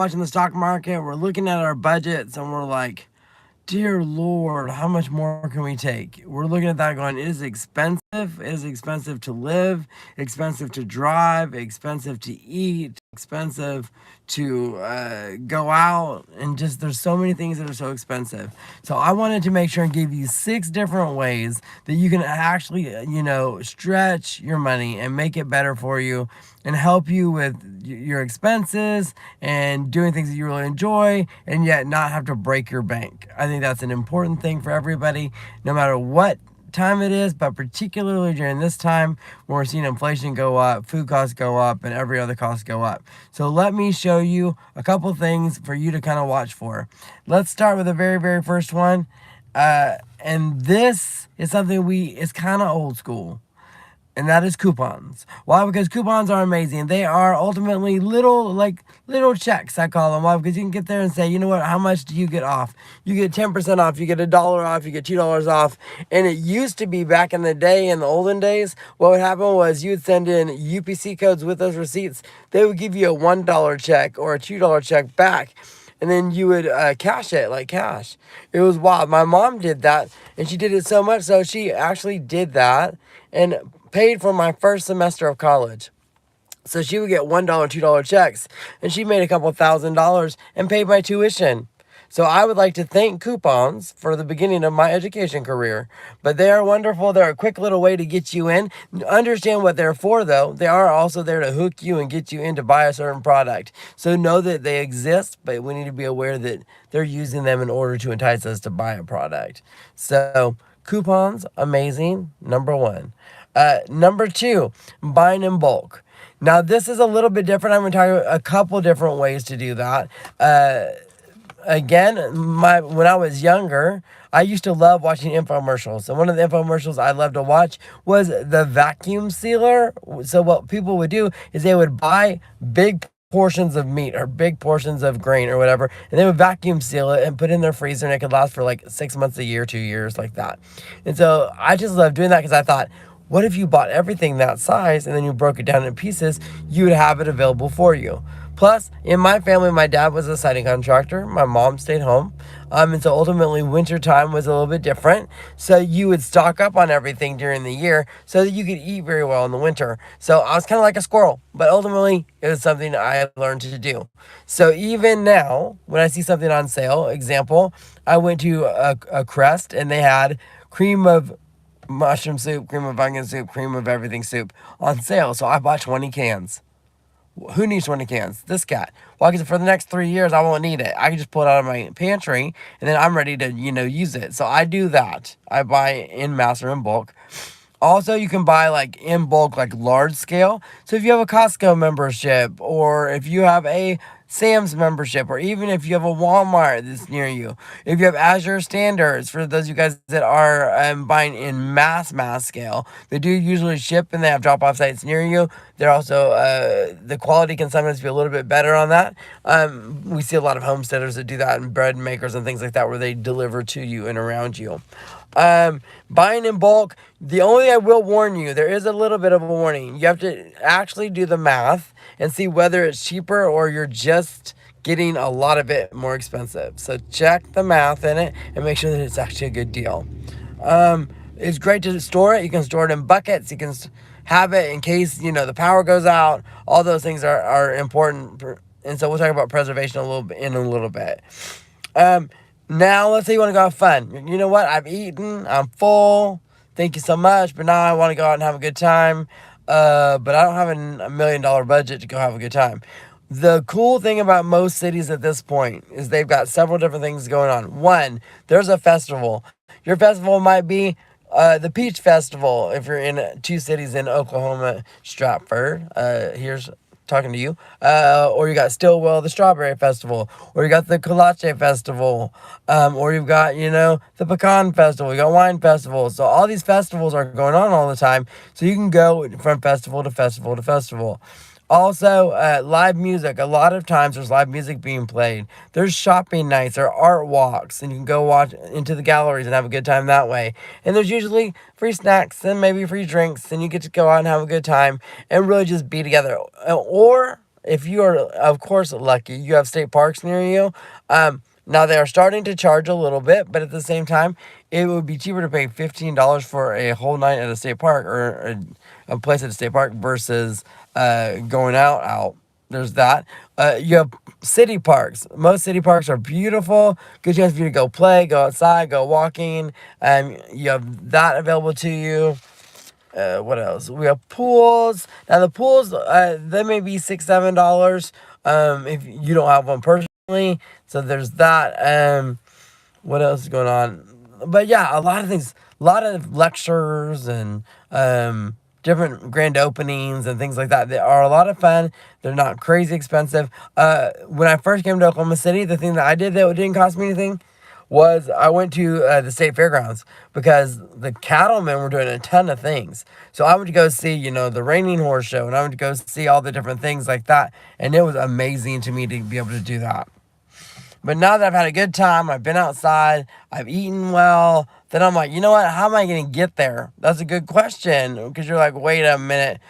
watching the stock market, we're looking at our budgets, and we're like, dear Lord, how much more can we take? We're looking at that going, it is expensive. It is expensive to live, expensive to drive, expensive to eat, expensive to go out. And just there's so many things that are so expensive. So I wanted to make sure and give you 6 different ways that you can actually, stretch your money and make it better for you and help you with your expenses and doing things that you really enjoy and yet not have to break your bank. I think that's an important thing for everybody, no matter what time it is, but particularly during this time when we're seeing inflation go up, food costs go up, and every other cost go up. So let me show you a couple things for you to kind of watch for. Let's start with the very, very first one. And this is something it's kind of old school, and that is coupons. Why? Because coupons are amazing. They are ultimately little checks, I call them. Why? Because you can get there and say, you know what, how much do you get off? You get 10% off, you get $1 off, you get $2 off. And it used to be back in the day, in the olden days, what would happen was you would send in UPC codes with those receipts. They would give you a $1 check or a $2 check back, and then you would cash it like cash. It was wild. My mom did that, and she did it so much so she actually did that and paid for my first semester of college. So she would get $1, $2 checks, and she made a couple $1,000s and paid my tuition. So I would like to thank coupons for the beginning of my education career. But they are wonderful. They're a quick little way to get you in. Understand what they're for, though. They are also there to hook you and get you in to buy a certain product. So know that they exist, but we need to be aware that they're using them in order to entice us to buy a product. So coupons, amazing, number one. Number two, buying in bulk. Now, this is a little bit different. I'm going to tell you a couple different ways to do that. Again, when I was younger, I used to love watching infomercials. And one of the infomercials I loved to watch was the vacuum sealer. So what people would do is they would buy big portions of meat or big portions of grain or whatever, and they would vacuum seal it and put it in their freezer, and it could last for like 6 months, a year, 2 years, like that. And so I just loved doing that because I thought, what if you bought everything that size and then you broke it down in pieces? You would have it available for you. Plus, in my family, my dad was a siding contractor. My mom stayed home. And so ultimately, wintertime was a little bit different. So you would stock up on everything during the year so that you could eat very well in the winter. So I was kind of like a squirrel, but ultimately, it was something I learned to do. So even now, when I see something on sale, example, I went to a Crest and they had cream of mushroom soup, cream of onion soup, cream of everything soup on sale. So I bought 20 cans. Who needs 20 cans? This cat. Well, because for the next 3 years, I won't need it. I can just pull it out of my pantry, and then I'm ready to, use it. So I do that. I buy in mass or in bulk. Also, you can buy like in bulk, like large scale. So if you have a Costco membership, or if you have a Sam's membership, or even if you have a Walmart that's near you, if you have Azure Standards, for those of you guys that are buying in mass scale, they do usually ship and they have drop off sites near you. They're also, the quality can sometimes be a little bit better on that. We see a lot of homesteaders that do that, and bread makers and things like that, where they deliver to you and around you. Buying in bulk, the only thing I will warn you, there is a little bit of a warning. You have to actually do the math and see whether it's cheaper or you're just getting a lot of it more expensive. So check the math in it and make sure that it's actually a good deal. It's great to store it. You can store it in buckets. You can have it in case, the power goes out. All those things are important. And so we'll talk about preservation in a little bit. Now, let's say you want to go have fun. You know what? I've eaten. I'm full. Thank you so much. But now I want to go out and have a good time. But I don't have a $1 million budget to go have a good time. The cool thing about most cities at this point is they've got several different things going on. One, there's a festival. Your festival might be the Peach Festival if you're in 2 cities in Oklahoma, Stratford. Here's talking to you. Or you got Stillwell, the Strawberry Festival, or you got the Kolache Festival, or you've got, the Pecan Festival, you got Wine Festival. So all these festivals are going on all the time. So you can go from festival to festival to festival. Also, live music. A lot of times there's live music being played. There's shopping nights or art walks, and you can go watch into the galleries and have a good time that way. And there's usually free snacks and maybe free drinks, and you get to go out and have a good time and really just be together. Or if you are, of course, lucky, you have state parks near you. Now they are starting to charge a little bit, but at the same time, it would be cheaper to pay $15 for a whole night at a state park or a place at a state park versus going out. There's that. You have city parks. Most city parks are beautiful. Good chance for you to go play, go outside, go walking. You have that available to you. What else? We have pools. Now the pools, they may be $6, $7. If you don't have one personally, so there's that. What else is going on? But yeah, a lot of things, a lot of lectures and different grand openings and things like that. They are a lot of fun. They're not crazy expensive. When I first came to Oklahoma City, the thing that I did that didn't cost me anything was I went to the state fairgrounds because the cattlemen were doing a ton of things. So I went to go see, the reining horse show, and I went to go see all the different things like that. And it was amazing to me to be able to do that. But now that I've had a good time, I've been outside, I've eaten well, then I'm like, you know what? How am I going to get there? That's a good question because you're like, wait a minute.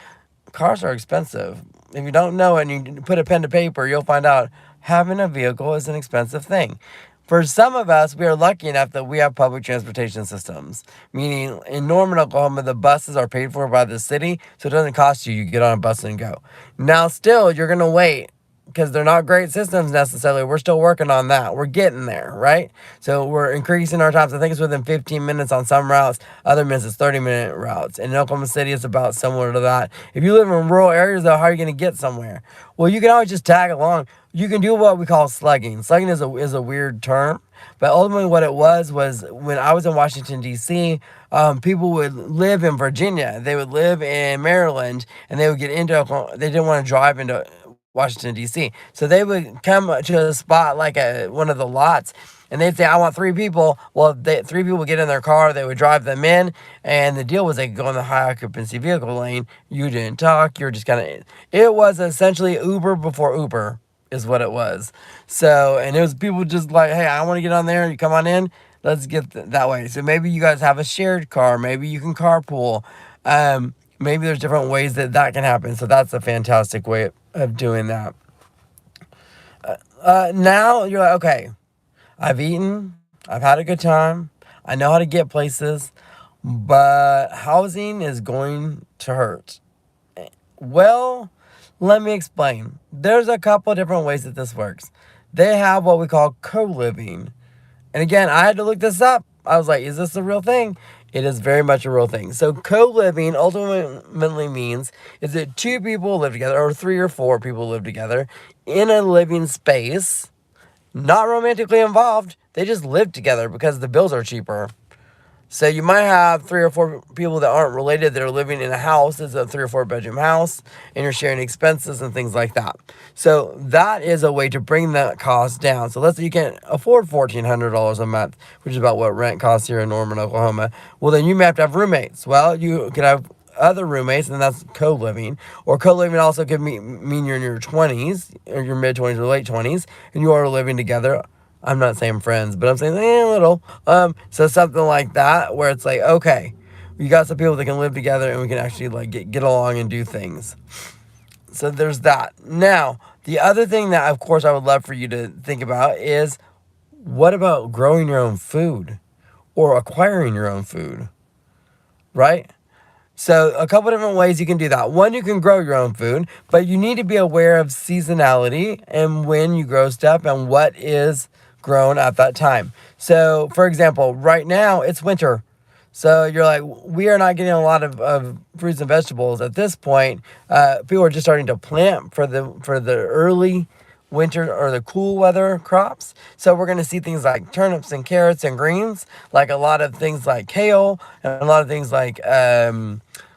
Cars are expensive. If you don't know it and you put a pen to paper, you'll find out having a vehicle is an expensive thing. For some of us, we are lucky enough that we have public transportation systems, meaning in Norman, Oklahoma, the buses are paid for by the city, so it doesn't cost you. You get on a bus and go. Now, still, you're going to wait because they're not great systems necessarily. We're still working on that. We're getting there, right? So we're increasing our times. I think it's within 15 minutes on some routes. Other minutes it's 30-minute routes. And in Oklahoma City, it's about similar to that. If you live in rural areas, though, how are you going to get somewhere? Well, you can always just tag along. You can do what we call slugging. Slugging is a weird term. But ultimately what it was when I was in Washington, D.C., people would live in Virginia. They would live in Maryland, and they would get into Oklahoma. They didn't want to drive into Washington, D.C. So they would come to a spot like one of the lots, and they'd say, I want 3 people. Well, 3 people would get in their car. They would drive them in, and the deal was they could go in the high occupancy vehicle lane. You didn't talk. You were just kind of... It was essentially Uber before Uber is what it was. So, and it was people just like, hey, I want to get on there. You come on in. Let's get that way. So maybe you guys have a shared car. Maybe you can carpool. Maybe there's different ways that can happen. So that's a fantastic way of doing that. Now you're like, okay, I've eaten, I've had a good time, I know how to get places, but housing is going to hurt. Well, let me explain. There's a couple different ways that this works. They have what we call co-living. And again, I had to look this up. I was like, is this a real thing? It is very much a real thing. So co-living ultimately means is that 2 people live together, or 3 or 4 people live together in a living space, not romantically involved. They just live together because the bills are cheaper. So you might have 3 or 4 people that aren't related that are living in a house. It's a 3 or 4 bedroom house, and you're sharing expenses and things like that. So that is a way to bring that cost down. So let's say you can't afford $1,400 a month, which is about what rent costs here in Norman, Oklahoma. Well, then you may have to have roommates. Well, you could have other roommates, and that's co-living. Or co-living also could mean you're in your 20s, or your mid-20s or late 20s, and you are living together. I'm not saying friends, but I'm saying a little. So something like that, where it's like, okay, we got some people that can live together and we can actually like get along and do things. So there's that. Now, the other thing that, of course, I would love for you to think about is, what about growing your own food or acquiring your own food, right? So a couple different ways you can do that. One, you can grow your own food, but you need to be aware of seasonality and when you grow stuff and what is grown at that time. So, for example, right now it's winter. So you're like, we are not getting a lot of fruits and vegetables at this point. People are just starting to plant for the early winter or the cool weather crops. So we're going to see things like turnips and carrots and greens, like a lot of things like kale and a lot of things like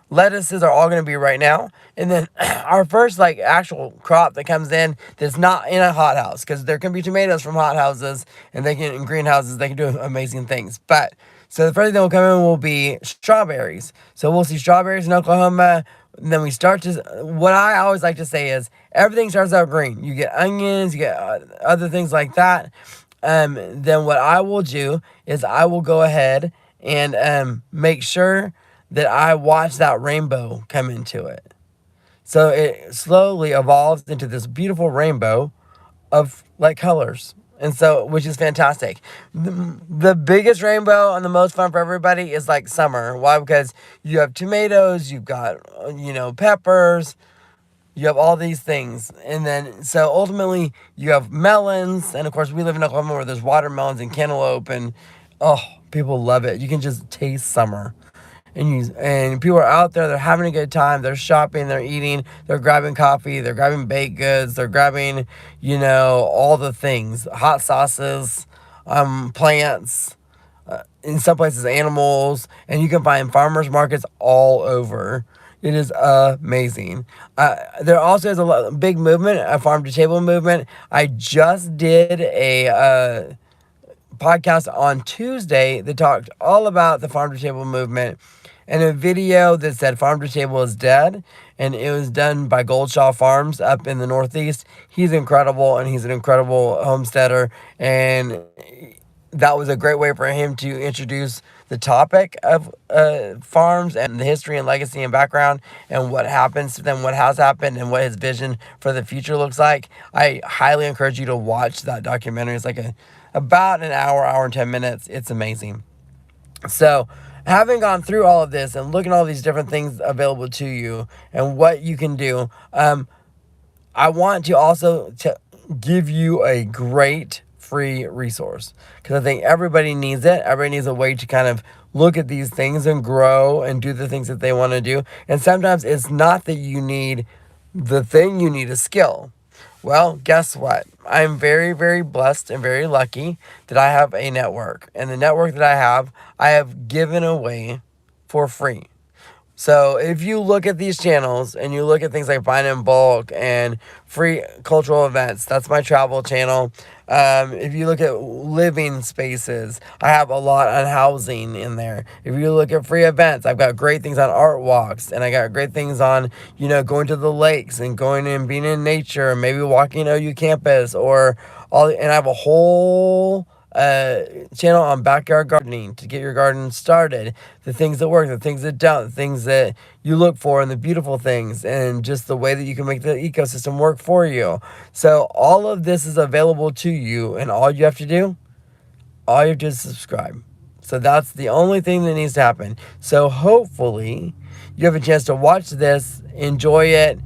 lettuces are all going to be right now. And then our first like actual crop that comes in that's not in a hothouse, because there can be tomatoes from hothouses and in greenhouses, they can do amazing things. But so the first thing that will come in will be strawberries. So we'll see strawberries in Oklahoma. And then we start to, what I always like to say is everything starts out green. You get onions, you get other things like that. Then what I will do is I will go ahead and make sure that I watch that rainbow come into it. So it slowly evolves into this beautiful rainbow of like colors. And so, which is fantastic. The biggest rainbow and the most fun for everybody is like summer. Why? Because you have tomatoes, you've got, peppers, you have all these things. And then, so ultimately, you have melons. And of course, we live in Oklahoma where there's watermelons and cantaloupe. And oh, people love it. You can just taste summer. And people are out there, they're having a good time, they're shopping, they're eating, they're grabbing coffee, they're grabbing baked goods, they're grabbing, all the things, hot sauces, plants, in some places animals, and you can find farmers markets all over. It is amazing. There also is big movement, a farm to table movement. I just did a podcast on Tuesday that talked all about the farm to table movement, and a video that said farm to table is dead, and it was done by Goldshaw Farms up in the Northeast. He's incredible, and he's an incredible homesteader, and that was a great way for him to introduce the topic of farms and the history and legacy and background and what happens to them, what has happened, and what his vision for the future looks like. I highly encourage you to watch that documentary. It's like about an hour and 10 minutes. It's amazing. So, having gone through all of this and looking at all these different things available to you and what you can do, I want to also give you a great free resource, because I think everybody needs it. Everybody needs a way to kind of look at these things and grow and do the things that they want to do. And sometimes it's not that you need the thing, you need a skill. Well, guess what? I'm very, very blessed and very lucky that I have a network. And the network that I have given away for free. So if you look at these channels and you look at things like Buying in Bulk and Free Cultural Events, that's my travel channel. If you look at living spaces, I have a lot on housing in there. If you look at free events, I've got great things on art walks, and I got great things on, going to the lakes and going and being in nature, maybe walking OU campus and I have a whole channel on backyard gardening to get your garden started, the things that work, the things that don't, the things that you look for, and the beautiful things, and just the way that you can make the ecosystem work for you. So all of this is available to you, and all you have to do is subscribe. So that's the only thing that needs to happen. So hopefully you have a chance to watch this, enjoy it,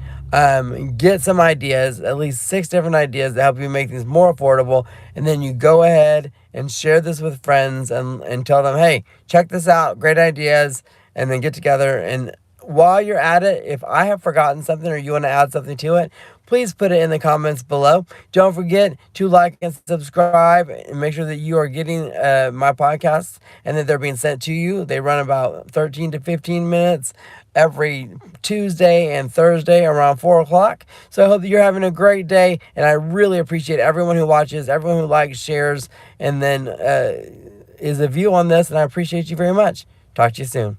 get some ideas, at least 6 different ideas that help you make things more affordable. And then you go ahead and share this with friends and tell them, hey, check this out, great ideas, and then get together. And while you're at it, if I have forgotten something or you want to add something to it, please put it in the comments below. Don't forget to like and subscribe and make sure that you are getting my podcasts and that they're being sent to you. They run about 13 to 15 minutes every Tuesday and Thursday around 4 o'clock. So I hope that you're having a great day, and I really appreciate everyone who watches, everyone who likes, shares, and then is a view on this, and I appreciate you very much. Talk to you soon.